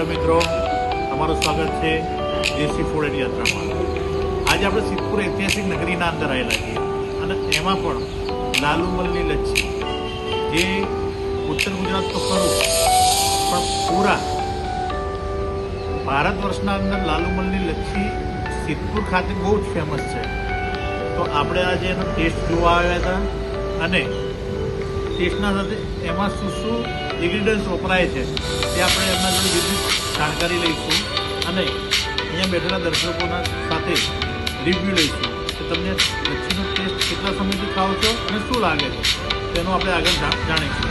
નમસ્કાર મિત્રો, તમારું સ્વાગત છે દેશી ફૂડ યાત્રામાં। આજે આપણે સિદ્ધપુર ઐતિહાસિક નગરીના અંદર આવેલા છીએ અને એમાં પણ લાલુમલની લચ્છી, જે ઉત્તર ગુજરાત તો ખરું પણ પૂરા ભારત વર્ષના અંદર લાલુમલની લચ્છી સિદ્ધપુર ખાતે બહુ જ ફેમસ છે। તો આપણે આજે એનો ટેસ્ટ જોવા આવ્યા હતા અને ટેસ્ટના સાથે એમાં શું શું ઇન્ગ્રીડિયન્ટ્સ વપરાય છે તે આપણે એમના જોડે વિવિધ જાણકારી લઈશું અને અહીંયા બેઠેલા દર્શકોના સાથે રિવ્યૂ લઈશું કે તમને લચ્છીનો ટેસ્ટ કેટલા સમયથી ખાઓ છો અને શું લાગે છે તેનું આપણે આગળ જાણીશું।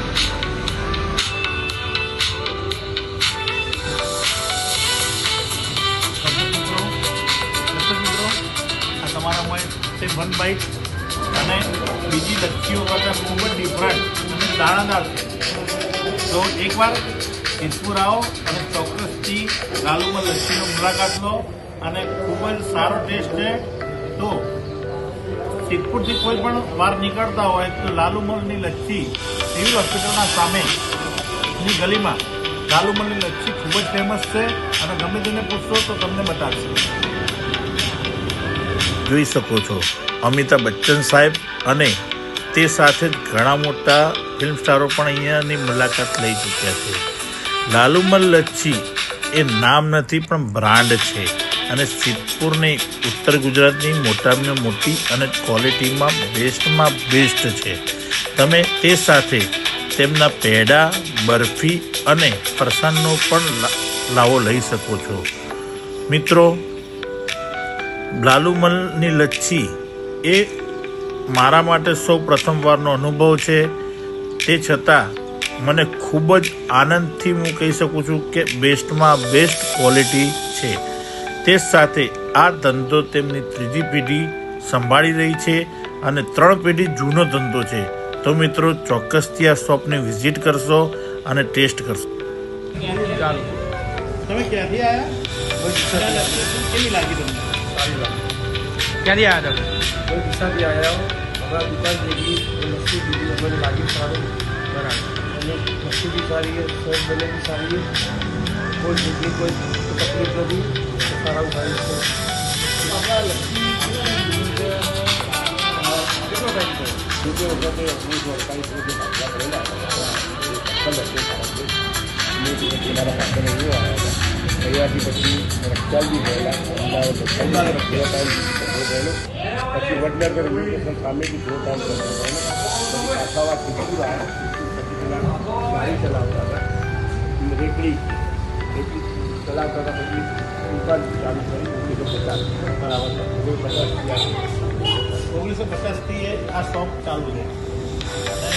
મિત્રો આ તમારામાં છે વન બાઈટ અને બીજી લચ્છીઓ કરતાં ખૂબ જ ડિફરન્ટ અને દાણાદાર છે। તો એકવાર સિદ્ધપુર આવો અને ચોક્કસથી લાલુમલ લચ્છીનો મુલાકાત લો અને ખૂબ જ સારો ટેસ્ટ છે। તો સિદ્ધપુરથી કોઈ પણ વાર નીકળતા હોય તો લાલુમલની લચ્છી સિવિલ હોસ્પિટલના સામેની ગલીમાં લાલુમલની લચ્છી ખૂબ જ ફેમસ છે અને ગમે તેને પૂછશો તો તમને બતાવશે। જોઈ શકો છો અમિતાભ બચ્ચન સાહેબ અને તે સાથે જ ઘણા મોટા ફિલ્મ સ્ટારો પણ અહીંયાની મુલાકાત લઈ ચૂક્યા છે। લાલુમલ લચ્છી એ નામ નથી પણ બ્રાન્ડ છે અને સિદ્ધપુરની ઉત્તર ગુજરાતની મોટામાં મોટી અને ક્વોલિટીમાં બેસ્ટ છે। તમે તે સાથે તેમના પેડા, બરફી અને ફરસાણનો પણ લાવો લઈ શકો છો। મિત્રો, લાલુમલની લચ્છી એ મારા માટે સૌ પ્રથમવારનો અનુભવ છે, તે છતાં મને ખૂબ જ આનંદથી હું કહી શકું છું કે બેસ્ટમાં બેસ્ટ ક્વોલિટી છે। તે સાથે આ ધંધો તેમની ત્રીજી પેઢી સંભાળી રહી છે અને 3 પેઢી જૂનો ધંધો છે। તો મિત્રો, ચોક્કસથી આ શોપને વિઝિટ કરશો અને ટેસ્ટ કરશો। તમે ક્યાંથી આવ્યા? કેવી લાગી તમને? ક્યાંથી આવ્યા તમે? કોઈ દિશાથી આવ્યા હમણાં દુકાન જેવી લસ્સી બીજી અમને લાગી સારું બરાબર, અને લસ્સી બી સારી છે, સોસ બને બી સારી છે, કોઈ ચીજની કોઈ તકલીફ નથી, સારા સારી છે। આપણા લચ્છી કેટલો ટાઈમ થયો? બીજી વખતે 1948 સુધી દાખલા કરેલા તૈયારથી પછી રક્ષાલ બી ગયેલા અમદાવાદ થોડો ટાઈમ ગયેલો, પછી વડનગર ઇમિગ્રેશન સામે બી થોડો ટાઈમ કરતો ગયેલો, પછી આશાવાદ સિદ્ધપુર આવ્યા, પછી પેલા ગાડી ચલાવતા હતા રેકડી ચલાવતા હતા, પછી દુકાન ચાલુ કરી 1950 બરાબર 1950થી આ શોપ ચાલુ છે અને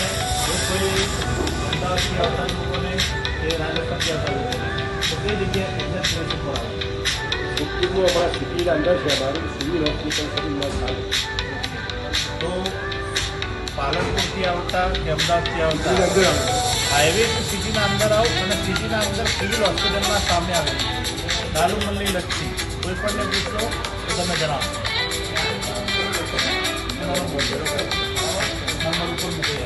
જો કોઈ અમદાવાદથી આવતા લોકોને કે રાજસ્થાનથી આવતા લોકોને તો કઈ જગ્યાએ એક્ઝેક્ટ પ્લેસ ઉપર આવે? સિદ્ધપુરનું અમારા સિટીના અંદર છે, અમારું સિવિલ હોસ્પિટલ સર્વિસમાં ચાલે। તો પાલનપુરથી આવતા કે અમદાવાદથી આવતા અંદર આવે હાઈવેથી સિટીના અંદર આવો અને સિટીના અંદર સિવિલ હોસ્પિટલના સામે આવે લાલુમલની લચ્છી કોઈ પણને પૂછો તો તમે જણાવો। નંબર ઉપર મૂકી